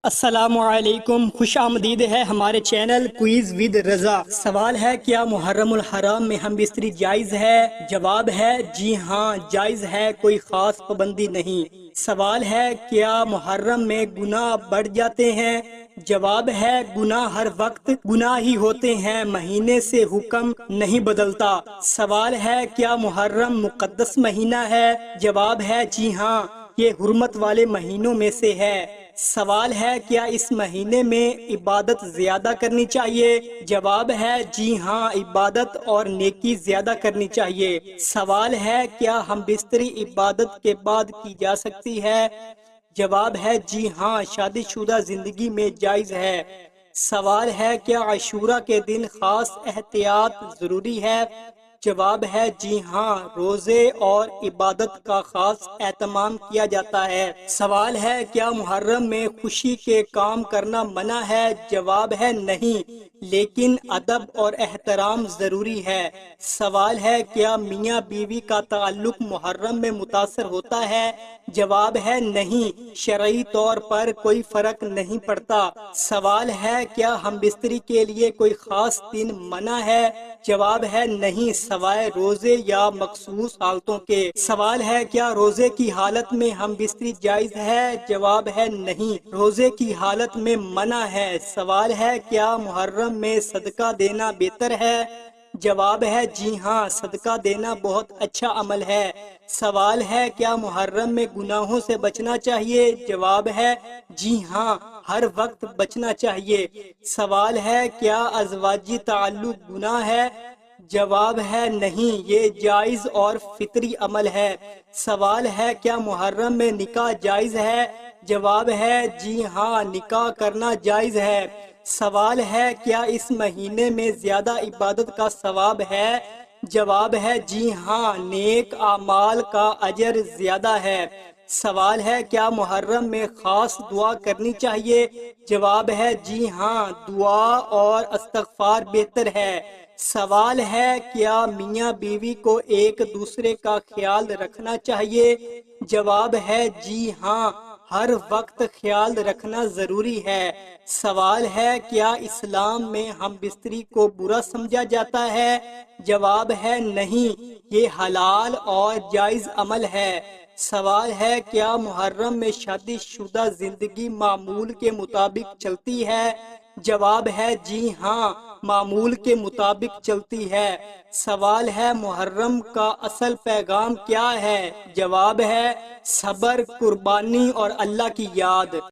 السلام علیکم، خوش آمدید ہے ہمارے چینل کوئز ود رضا۔ سوال ہے کیا محرم الحرام میں ہم بستری جائز ہے؟ جواب ہے جی ہاں جائز ہے، کوئی خاص پابندی نہیں۔ سوال ہے کیا محرم میں گناہ بڑھ جاتے ہیں؟ جواب ہے گناہ ہر وقت گناہ ہی ہوتے ہیں، مہینے سے حکم نہیں بدلتا۔ سوال ہے کیا محرم مقدس مہینہ ہے؟ جواب ہے جی ہاں، یہ حرمت والے مہینوں میں سے ہے۔ سوال ہے کیا اس مہینے میں عبادت زیادہ کرنی چاہیے؟ جواب ہے جی ہاں، عبادت اور نیکی زیادہ کرنی چاہیے۔ سوال ہے کیا ہم بستری عبادت کے بعد کی جا سکتی ہے؟ جواب ہے جی ہاں، شادی شدہ زندگی میں جائز ہے۔ سوال ہے کیا عاشورہ کے دن خاص احتیاط ضروری ہے؟ جواب ہے جی ہاں، روزے اور عبادت کا خاص اہتمام کیا جاتا ہے۔ سوال ہے کیا محرم میں خوشی کے کام کرنا منع ہے؟ جواب ہے نہیں، لیکن ادب اور احترام ضروری ہے۔ سوال ہے کیا میاں بیوی کا تعلق محرم میں متاثر ہوتا ہے؟ جواب ہے نہیں، شرعی طور پر کوئی فرق نہیں پڑتا۔ سوال ہے کیا ہم بستری کے لیے کوئی خاص دن منع ہے؟ جواب ہے نہیں، سوائے روزے یا مخصوص حالتوں کے۔ سوال ہے کیا روزے کی حالت میں ہم بستری جائز ہے؟ جواب ہے نہیں، روزے کی حالت میں منع ہے۔ سوال ہے کیا محرم میں صدقہ دینا بہتر ہے؟ جواب ہے جی ہاں، صدقہ دینا بہت اچھا عمل ہے۔ سوال ہے کیا محرم میں گناہوں سے بچنا چاہیے؟ جواب ہے جی ہاں، ہر وقت بچنا چاہیے۔ سوال ہے کیا ازواجی تعلق گناہ ہے؟ جواب ہے نہیں، یہ جائز اور فطری عمل ہے۔ سوال ہے کیا محرم میں نکاح جائز ہے؟ جواب ہے جی ہاں، نکاح کرنا جائز ہے۔ سوال ہے کیا اس مہینے میں زیادہ عبادت کا ثواب ہے؟ جواب ہے جی ہاں، نیک اعمال کا اجر زیادہ ہے۔ سوال ہے کیا محرم میں خاص دعا کرنی چاہیے؟ جواب ہے جی ہاں، دعا اور استغفار بہتر ہے۔ سوال ہے کیا میاں بیوی کو ایک دوسرے کا خیال رکھنا چاہیے؟ جواب ہے جی ہاں، ہر وقت خیال رکھنا ضروری ہے۔ سوال ہے کیا اسلام میں ہم بستری کو برا سمجھا جاتا ہے؟ جواب ہے نہیں، یہ حلال اور جائز عمل ہے۔ سوال ہے کیا محرم میں شادی شدہ زندگی معمول کے مطابق چلتی ہے؟ جواب ہے جی ہاں، معمول کے مطابق چلتی ہے۔ سوال ہے محرم کا اصل پیغام کیا ہے؟ جواب ہے صبر، قربانی اور اللہ کی یاد۔